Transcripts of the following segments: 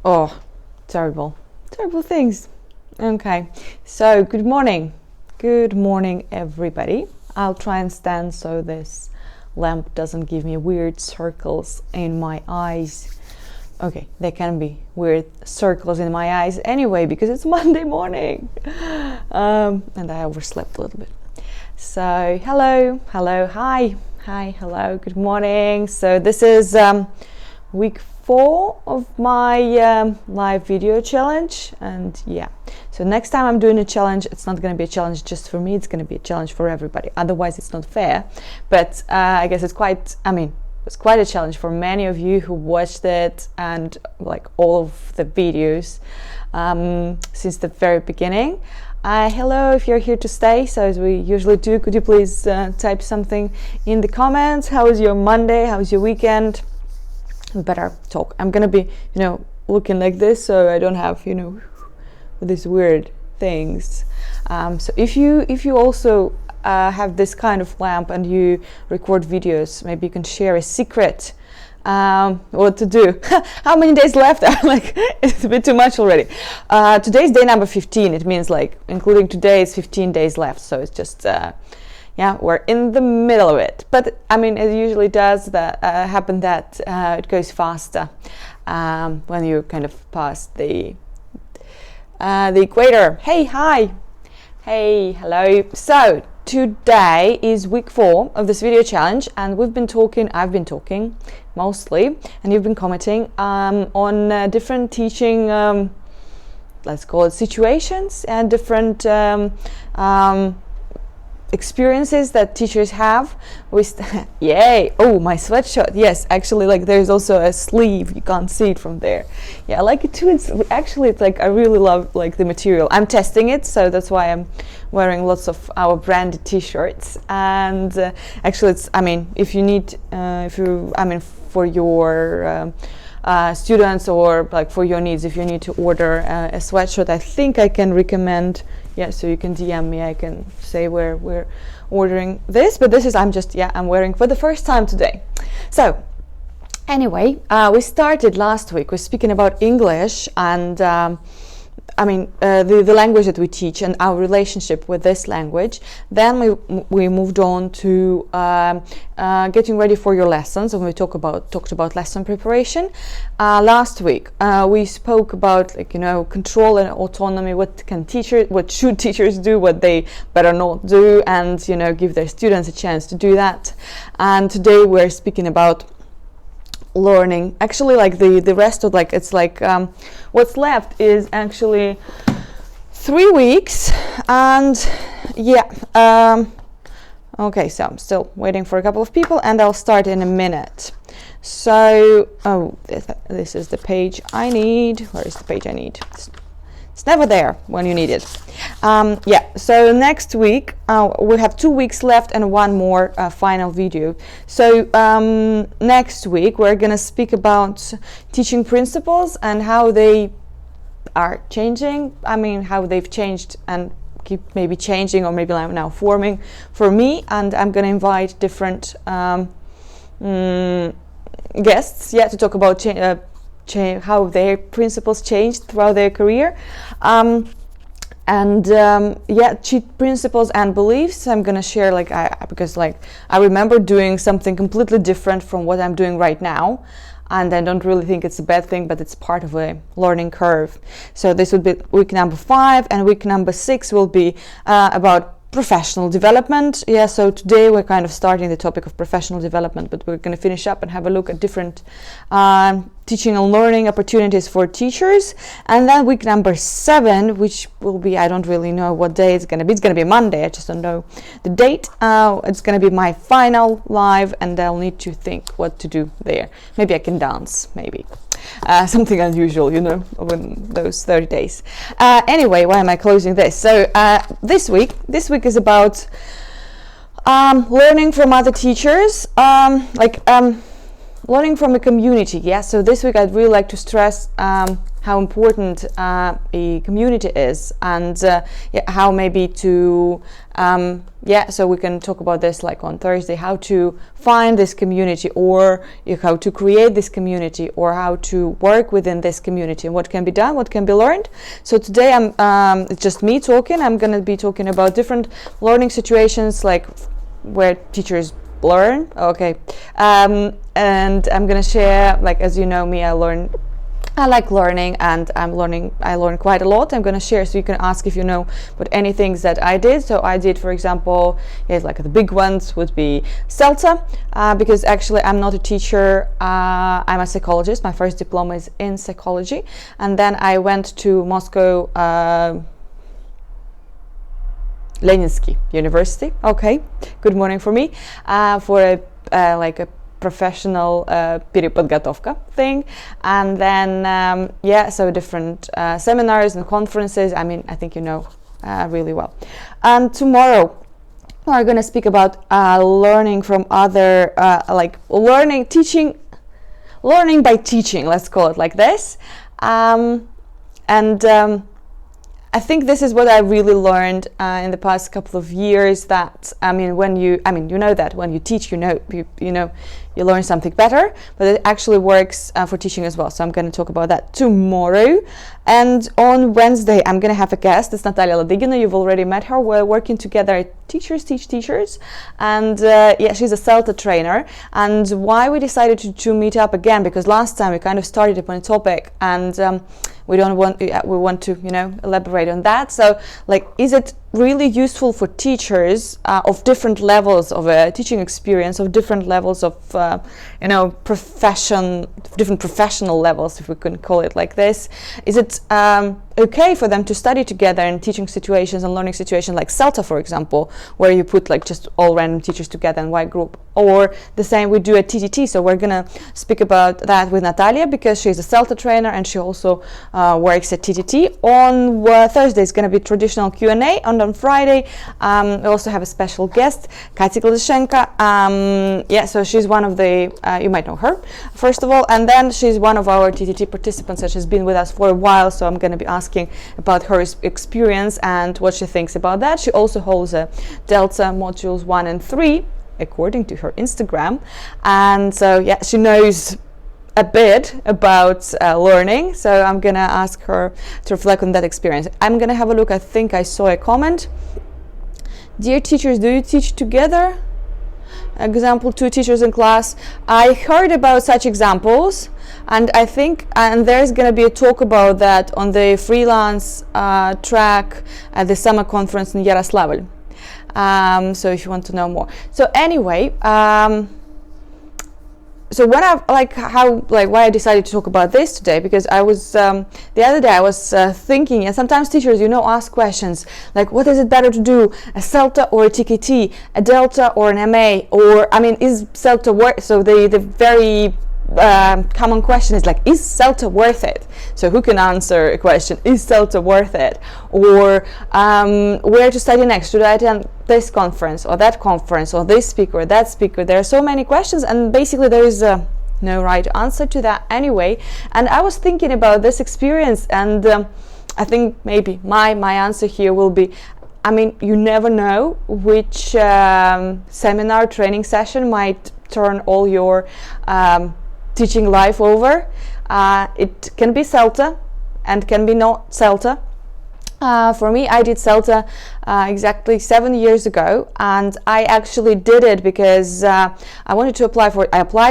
Oh, terrible things. Okay, so good morning everybody. I'll try and stand so this lamp doesn't give me weird circles in my eyes. Okay, there can be weird circles in my eyes anyway because it's Monday morning, and I overslept a little bit. So hello, hi, hello, good morning. So this is week 4 of my live video challenge, and yeah, so next time I'm doing a challenge, it's not going to be a challenge just for me, it's going to be a challenge for everybody, otherwise it's not fair. But I guess it's quite a challenge for many of you who watched it and like all of the videos since the very beginning. Hello, if you're here to stay, so as we usually do, could you please type something in the comments? How was your Monday? How was your weekend? We better talk. I'm gonna be, looking like this, so I don't have, these weird things. So if you also have this kind of lamp and you record videos, maybe you can share a secret. What to do. How many days left? Like, it's a bit too much already. Today's day number 15. It means like including today is 15 days left, so it's just we're in the middle of it. But I mean, it usually does that happen that it goes faster when you kind of pass the equator. Hey, hi. Hey, hello. So today is week 4 of this video challenge, and I've been talking mostly, and you've been commenting on different teaching, let's call it situations, and different experiences that teachers have with yay, oh, my sweatshirt. Yes, actually, like, there's also a sleeve, you can't see it from there. Yeah, I like it too. It's like, I really love like the material. I'm testing it, so that's why I'm wearing lots of our branded t-shirts. And actually, it's, if you need for your students, or like for your needs, if you need to order a sweatshirt, I think I can recommend, so you can DM me, I can say where we're ordering this, but this is, I'm wearing for the first time today. So anyway, we started last week, we're speaking about English and the language that we teach and our relationship with this language. Then we moved on to getting ready for your lessons, and we talked about lesson preparation. Last week we spoke about control and autonomy. What should teachers do? What they better not do, and give their students a chance to do that. And today we're speaking about learning. Actually, like the rest of what's left is actually 3 weeks, and okay, so I'm still waiting for a couple of people, and I'll start in a minute. So this is the page I need. Where is the page I need? It's never there when you need it. So next week we have 2 weeks left and one more final video. So next week we're gonna speak about teaching principles and how they are changing. How they've changed and keep maybe changing, or maybe now forming for me. And I'm gonna invite different guests, to talk about how their principles changed throughout their career, principles and beliefs. I'm gonna share because I remember doing something completely different from what I'm doing right now, and I don't really think it's a bad thing, but it's part of a learning curve. So this would be week number 5, and week number 6 will be about professional development. So today we're kind of starting the topic of professional development, but we're going to finish up and have a look at different teaching and learning opportunities for teachers. And then week number 7, which will be, I don't really know what day it's going to be. It's going to be Monday, I just don't know the date. It's going to be my final live, and I'll need to think what to do there. Maybe I can dance, maybe. Something unusual, in those 30 days. Anyway, why am I closing this? So this week is about learning from other teachers, learning from a community. So this week I'd really like to stress how important a community is, and how maybe to so we can talk about this like on Thursday, how to find this community, or how to create this community, or how to work within this community, and what can be done, what can be learned. So today it's just me talking. I'm going to be talking about different learning situations, like where teachers learn. Okay, and I'm going to share, like, as you know me, I like learning, and I learn quite a lot. I'm going to share, so you can ask if you know about any things that I did. So I did, for example, like the big ones would be CELTA, because actually I'm not a teacher, I'm a psychologist. My first diploma is in psychology, and then I went to Moscow Leninsky University. Okay, good morning for me, for a professional переподготовка thing, and then so different seminars and conferences. I mean, I think you know really well. And tomorrow we're going to speak about learning from other learning by teaching, let's call it like this. I think this is what I really learned in the past couple of years, that you know that when you teach, you learn something better, but it actually works for teaching as well. So I'm going to talk about that tomorrow. And on Wednesday, I'm going to have a guest. It's Natalia Ladygina. You've already met her. We're working together at Teachers Teach Teachers. And she's a CELTA trainer. And why we decided to meet up again, because last time we kind of started upon a topic, and we want to elaborate on that. So, like, is it really useful for teachers of different levels of a teaching experience, of different levels of different professional levels, if we can call it like this? Is it okay for them to study together in teaching situations and learning situations like CELTA, for example, where you put like just all random teachers together in one group, or the same we do at TTT? So we're gonna speak about that with Natalia, because she's a CELTA trainer and she also works at TTT. On Thursday is going to be traditional Q&A, and on Friday we also have a special guest, Katya Gladyshenko. So she's one of the you might know her, first of all, and then she's one of our TTT participants, and she's been with us for a while, so I'm going to be asking about her experience and what she thinks about that. She also holds a Delta modules 1 and 3 according to her Instagram, and so she knows a bit about learning, so I'm gonna ask her to reflect on that experience. I'm gonna have a look. I think I saw a comment. Dear teachers, do you teach together? Example, 2 teachers in class. I heard about such examples, and I think there's going to be a talk about that on the freelance track at the summer conference in Yaroslavl. So if you want to know more. So anyway, so when why I decided to talk about this today, because I was the other day I was thinking, and sometimes teachers ask questions like, what is it better to do, a CELTA or a TKT, a Delta or an MA, or is CELTA worth? So the very common question is like, is CELTA worth it? So who can answer a question, is CELTA worth it? Or where to study next? Should I attend this conference or that conference, or this speaker or that speaker? There are so many questions, and basically there is no right answer to that anyway. And I was thinking about this experience, and I think maybe my answer here will be, you never know which seminar training session might turn all your teaching life over. It can be CELTA and can be not CELTA. For me, I did CELTA exactly 7 years ago, and I actually did it because I wanted to apply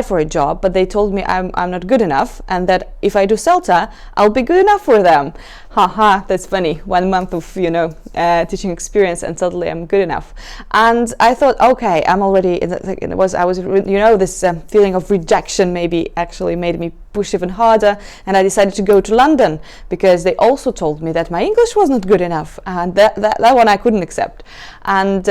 for a job, but they told me I'm not good enough, and that if I do CELTA, I'll be good enough for them. Haha, that's funny. 1 month of teaching experience, and suddenly I'm good enough. And I thought, okay, I'm already. This feeling of rejection maybe actually made me push even harder, and I decided to go to London, because they also told me that my English was not good enough, and that one I couldn't accept. And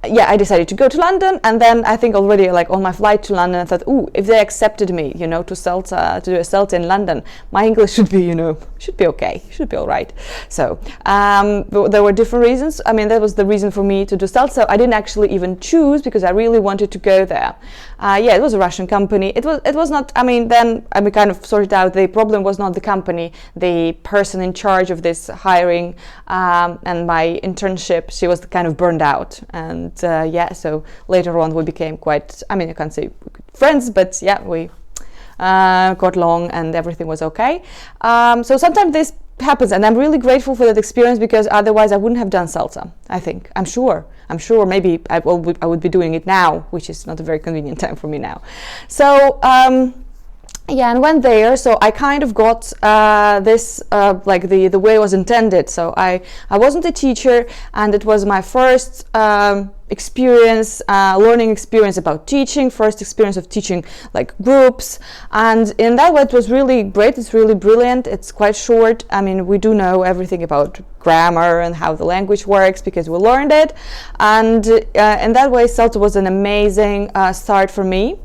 yeah, I decided to go to London, and then I think already like on my flight to London, I thought, ooh, if they accepted me, you know, to do a CELTA in London, my English should be, you know, should be okay, should be all right. So there were different reasons. I mean, that was the reason for me to do CELTA. So I didn't actually even choose because I really wanted to go there. Yeah, it was a Russian company. It was not. I mean, then I kind of sorted out the problem was not the company, the person in charge of this hiring and my internship. She was kind of burned out, and yeah, so later on we became quite, I mean, I can't say friends, but yeah, we got along and everything was okay. So sometimes this happens, and I'm really grateful for that experience, because otherwise I wouldn't have done CELTA. I think, I'm sure maybe I would be doing it now, which is not a very convenient time for me now. So yeah, and went there. So I kind of got this like the way it was intended. So I wasn't a teacher, and it was my first experience, learning experience about teaching, first experience of teaching like groups, and in that way it was really great. It's really brilliant. It's quite short. I mean, we do know everything about grammar and how the language works because we learned it, and in that way CELTA was an amazing start for me.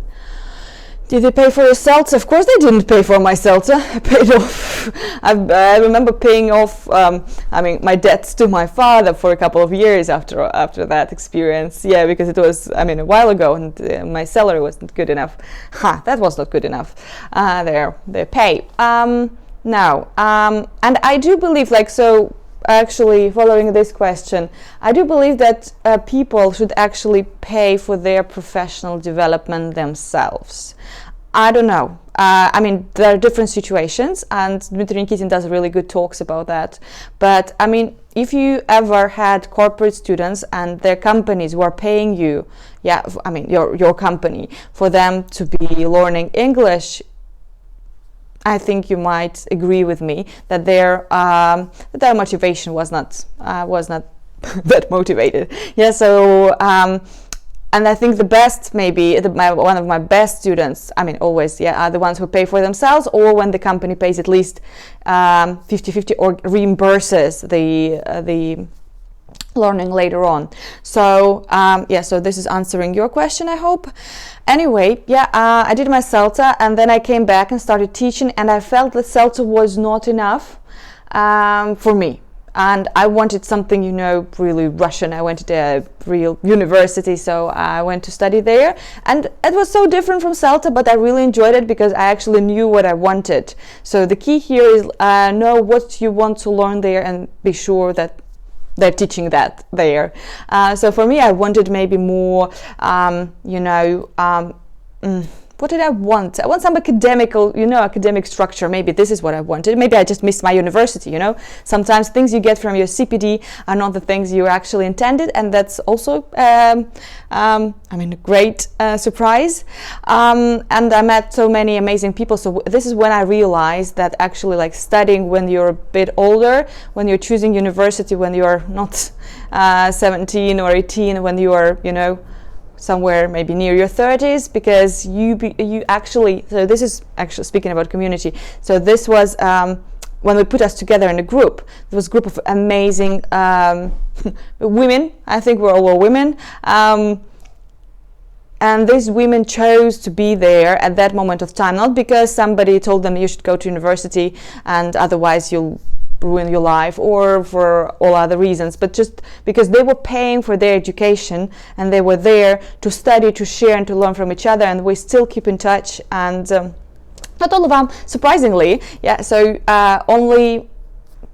Did they pay for your CELTA? Of course they didn't pay for my CELTA. I paid off. I remember paying off. I mean, my debts to my father for a couple of years after that experience. Yeah, because it was, I mean, a while ago, and my salary wasn't good enough. That was not good enough. Their pay. Now, and I do believe, like, so. Actually, following this question, I do believe that people should actually pay for their professional development themselves. I don't know. I mean, there are different situations, and Dmitry Nikitin does really good talks about that. But I mean, if you ever had corporate students and their companies were paying you, yeah, I mean, your company, for them to be learning English, I think you might agree with me that their motivation was not that motivated. Yeah, so and I think the best, maybe one of my best students, I mean, always, yeah, are the ones who pay for themselves, or when the company pays at least 50-50 or reimburses the learning later on. So yeah, so this is answering your question, I hope. Anyway, yeah, I did my CELTA, and then I came back and started teaching, and I felt that CELTA was not enough for me, and I wanted something, you know, really Russian. I went to a real university, so I went to study there, and it was so different from CELTA, but I really enjoyed it because I actually knew what I wanted. So the key here is know what you want to learn there and be sure that they're teaching that there. So for me, I wanted maybe more, you know, what did I want? I want some academic structure. Maybe this is what I wanted. Maybe I just missed my university, you know. Sometimes things you get from your CPD are not the things you actually intended, and that's also, I mean, a great surprise. And I met so many amazing people. So this is when I realized that actually, like, studying when you're a bit older, when you're choosing university, when you're not 17 or 18, when you are, you know, somewhere maybe near your 30s, because you actually, so this is actually speaking about community. So this was when we put us together in a group. There was a group of amazing women. I think we're all women. And these women chose to be there at that moment of time, not because somebody told them you should go to university and otherwise you'll ruin your life, or for all other reasons, but just because they were paying for their education and they were there to study, to share, and to learn from each other, and we still keep in touch. And not all of them, surprisingly, yeah, so only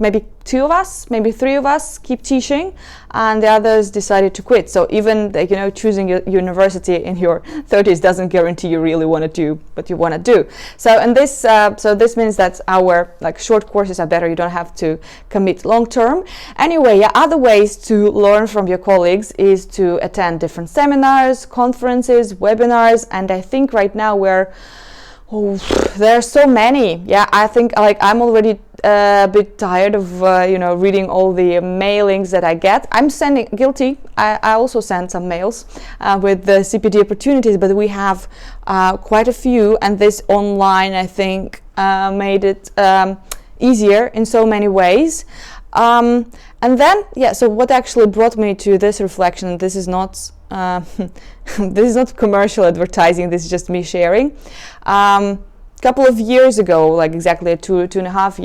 maybe 2 of us, maybe 3 of us keep teaching, and the others decided to quit. So even, you know, choosing your university in your 30s doesn't guarantee you really want to do what you want to do. So, and this, so this means that our like short courses are better. You don't have to commit long term. Anyway, yeah, other ways to learn from your colleagues is to attend different seminars, conferences, webinars, and I think right now there are so many. Yeah, I think like I'm already a bit tired of you know, reading all the mailings that I get. I'm guilty. I also send some mails with the CPD opportunities, but we have quite a few, and this online, I think, made it easier in so many ways. And then, so what actually brought me to this reflection, this is not this is not commercial advertising, this is just me sharing. Couple of years ago, like exactly two and a half,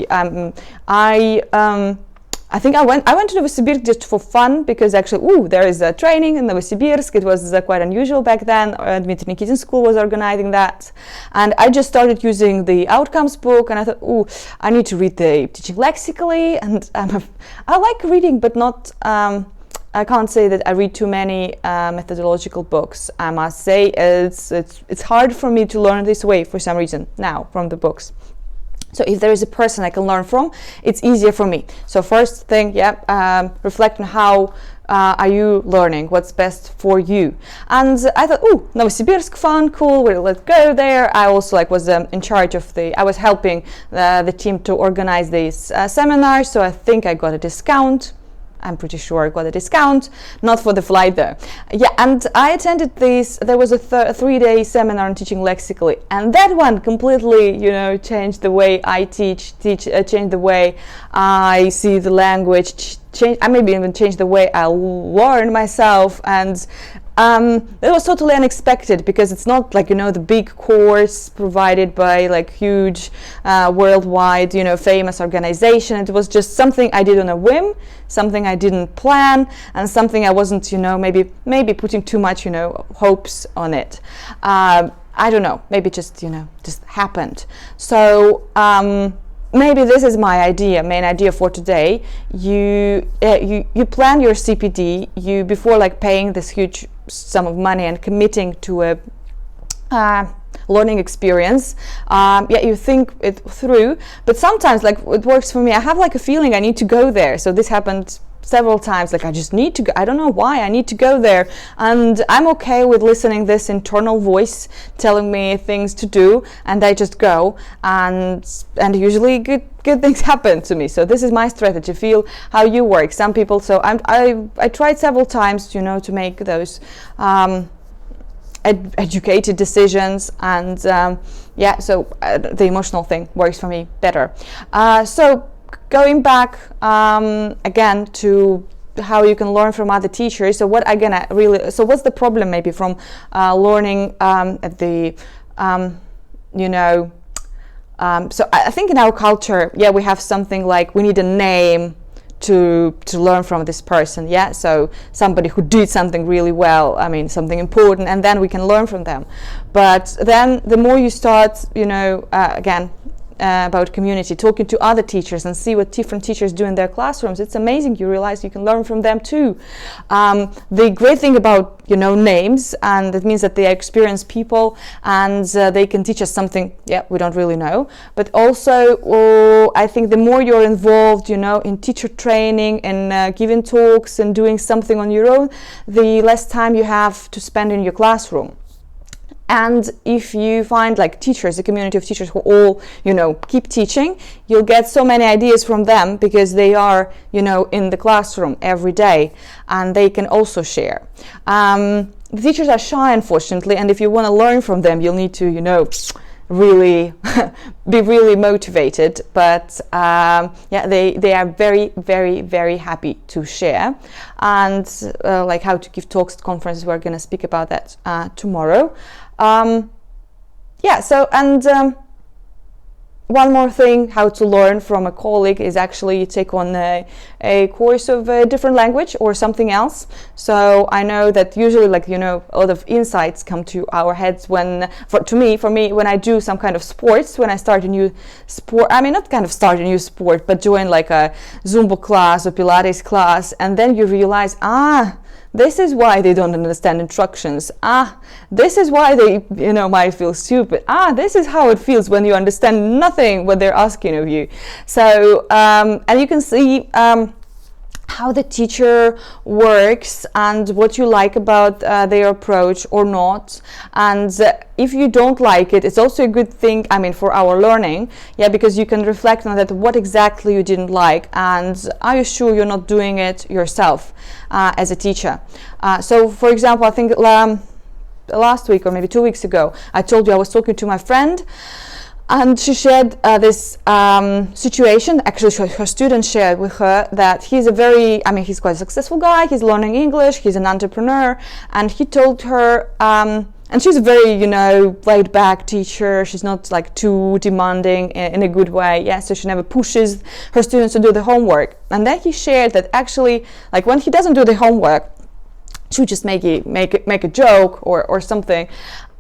I think I went to Novosibirsk just for fun, because actually, there is a training in Novosibirsk. It was quite unusual back then. Dmitry Nikitin School was organizing that. And I just started using the outcomes book, and I thought, I need to read the teaching lexically. And I like reading, but not, I can't say that I read too many methodological books. I must say it's hard for me to learn this way for some reason now from the books. So if there is a person I can learn from, it's easier for me. So first thing, reflect on how are you learning, what's best for you. And I thought, Novosibirsk, fun, cool, let's go there. I also was in charge of I was helping the team to organize this seminar, so I think I got a discount. I'm pretty sure I got a discount, not for the flight though. And I attended this, there was a 3-day seminar on teaching lexically, and that one completely, changed the way I teach, changed the way I see the language, I maybe even changed the way I learn myself. And it was totally unexpected, because it's not the big course provided by huge worldwide famous organization. It was just something I did on a whim, something I didn't plan, and something I wasn't maybe putting too much hopes on it. I don't know, maybe just happened. So maybe this is my main idea for today. You plan your CPD, before paying this huge sum of money and committing to a learning experience. You think it through, but sometimes it works for me. I have a feeling I need to go there. So this happened several times, I just need to go. I don't know why, I need to go there, and I'm okay with listening this internal voice telling me things to do, and I just go, and usually good things happen to me. So this is my strategy. Feel how you work. Some people, so I tried several times to make those educated decisions, and so the emotional thing works for me better. So going back again to how you can learn from other teachers. So what's the problem maybe from learning at the so I think in our culture, we have something we need a name to learn from this person. So somebody who did something really well, something important, and then we can learn from them. But then the more you start again about community, talking to other teachers and see what different teachers do in their classrooms, it's amazing. You realize you can learn from them too. The great thing about names, and it means that they are experienced people, and they can teach us something we don't really know. But also I think the more you're involved in teacher training and giving talks and doing something on your own, the less time you have to spend in your classroom. And if you find teachers, a community of teachers who all, keep teaching, you'll get so many ideas from them, because they are, in the classroom every day, and they can also share. The teachers are shy, unfortunately, and if you want to learn from them, you'll need to, really be really motivated. But they are very, very, very happy to share. And how to give talks at conferences, we're going to speak about that tomorrow. One more thing, how to learn from a colleague is actually take on a course of a different language or something else. So I know that usually a lot of insights come to our heads when, for me, when I do some kind of sports, when I start a new sport, not kind of start a new sport, but join a Zumba class or Pilates class, and then you realize, this is why they don't understand instructions. This is why they, might feel stupid. This is how it feels when you understand nothing what they're asking of you. So, and you can see how the teacher works and what you like about their approach or not. And if you don't like it, it's also a good thing, for our learning, because you can reflect on that, what exactly you didn't like, and are you sure you're not doing it yourself as a teacher. So, for example, I think last week or maybe 2 weeks ago, I told you I was talking to my friend, And she shared this situation. Actually, her student shared with her that he's he's quite a successful guy. He's learning English. He's an entrepreneur. And he told her, and she's a very, laid back teacher. She's not like too demanding in a good way. Yeah, so she never pushes her students to do the homework. And then he shared that actually, like when he doesn't do the homework, she would just make a joke or something.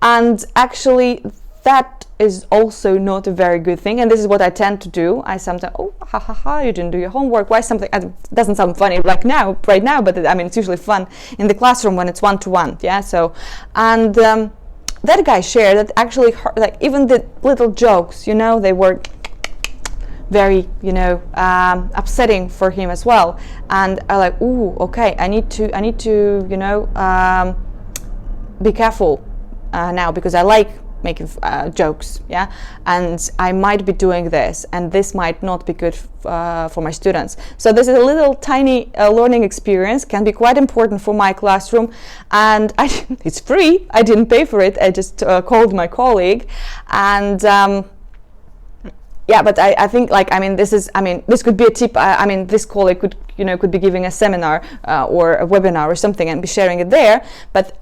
And actually, that is also not a very good thing, and this is what I tend to do. I sometimes, you didn't do your homework, why something, it doesn't sound funny right now, but it's usually fun in the classroom when it's one-to-one, yeah, so, and that guy shared that actually, like, even the little jokes, they were very, upsetting for him as well, and I like, okay, I need to, be careful now, because I like making jokes, yeah, and I might be doing this, and this might not be good for my students. So this is a little tiny learning experience, can be quite important for my classroom, and it's free. I didn't pay for it. I just called my colleague, and yeah, but I think this could be a tip. This colleague could be giving a seminar or a webinar or something and be sharing it there, but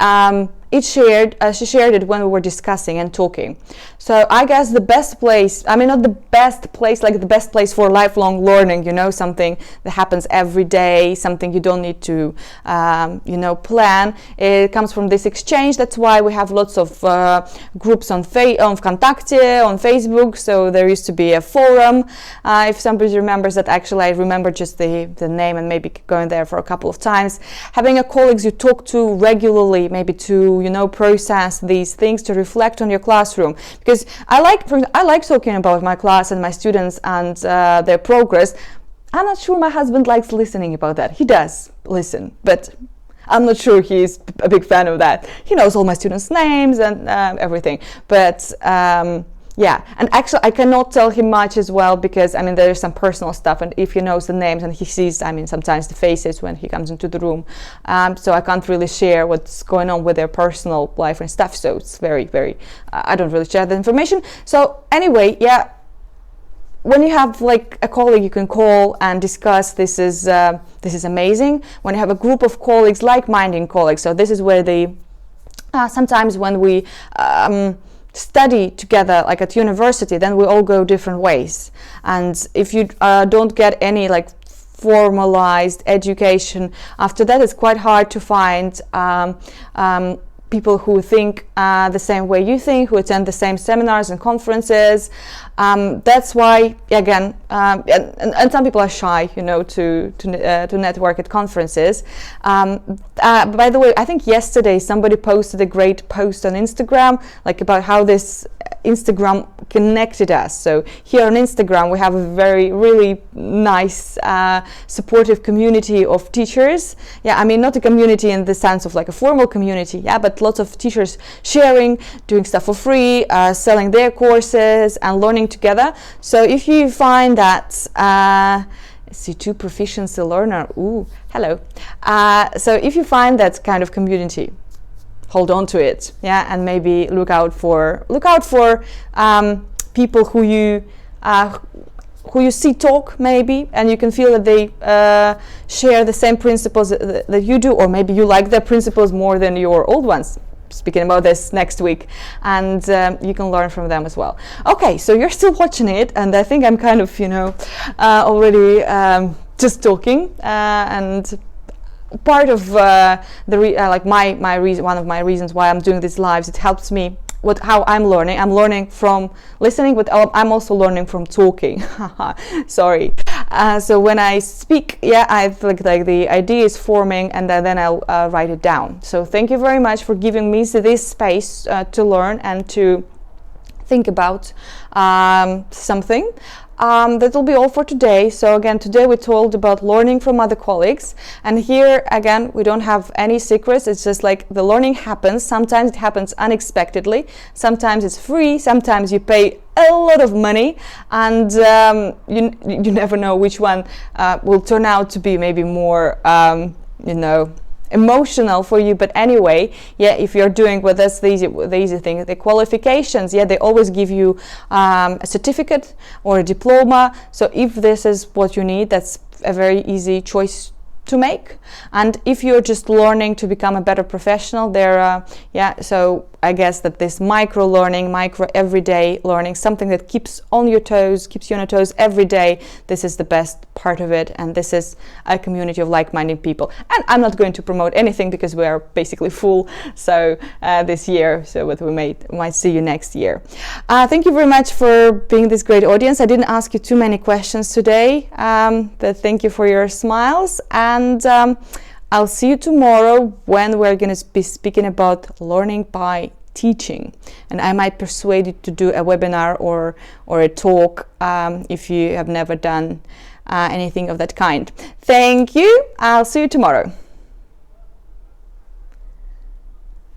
she shared it when we were discussing and talking. So I guess the best place, not the best place, like the best place for lifelong learning, something that happens every day, something you don't need to, plan. It comes from this exchange. That's why we have lots of groups on Vkontakte, on Facebook. So there used to be a forum. If somebody remembers that, actually I remember just the name and maybe going there for a couple of times. Having a colleagues you talk to regularly, maybe to process these things, to reflect on your classroom, because I like talking about my class and my students and their progress. I'm not sure my husband likes listening about that. He does listen, but I'm not sure he's a big fan of that. He knows all my students' names and everything, but yeah, and actually I cannot tell him much as well, because there is some personal stuff, and if he knows the names and he sees sometimes the faces when he comes into the room, so I can't really share what's going on with their personal life and stuff, so it's very, very I don't really share the information. So anyway, yeah, when you have like a colleague you can call and discuss, this is amazing. When you have a group of colleagues, like-minded colleagues, so this is where sometimes when we study together, like at university, then we all go different ways, and if you don't get any like formalized education after that, it's quite hard to find people who think the same way you think, who attend the same seminars and conferences. That's why, again, and some people are shy, to network at conferences. By the way, I think yesterday somebody posted a great post on Instagram, like about how this Instagram connected us. So here on Instagram we have a really nice supportive community of teachers. Yeah, not a community in the sense of like a formal community, yeah, but lots of teachers sharing, doing stuff for free, selling their courses and learning together. So if you find that C2 proficiency learner, hello. So if you find that kind of community, hold on to it, yeah, and maybe look out for people who you see talk, maybe, and you can feel that they share the same principles that you do, or maybe you like their principles more than your old ones. Speaking about this next week, and you can learn from them as well. Okay, so you're still watching it, and I think I'm kind of already just talking, and part of my reason, one of my reasons why I'm doing these lives, it helps me how I'm learning. I'm learning from listening, but I'm also learning from talking. Sorry. So when I speak, yeah, I think like the idea is forming, and then I'll write it down. So thank you very much for giving me this space to learn and to think about something. That will be all for today. So again, today we told about learning from other colleagues, and here again we don't have any secrets. It's just like the learning happens. Sometimes it happens unexpectedly, sometimes it's free, sometimes you pay a lot of money, and you never know which one will turn out to be maybe more emotional for you, but anyway, yeah, if you're doing with us the easy thing, the qualifications, yeah, they always give you a certificate or a diploma. So if this is what you need, that's a very easy choice to make. And if you're just learning to become a better professional, so I guess that this micro learning, micro everyday learning, something that keeps you on your toes every day, this is the best part of it. And this is a community of like-minded people. And I'm not going to promote anything because we are basically full this year, so what we might see you next year. Thank you very much for being this great audience. I didn't ask you too many questions today, but thank you for your smiles. And I'll see you tomorrow when we're going to be speaking about learning by teaching. And I might persuade you to do a webinar or a talk if you have never done anything of that kind. Thank you. I'll see you tomorrow.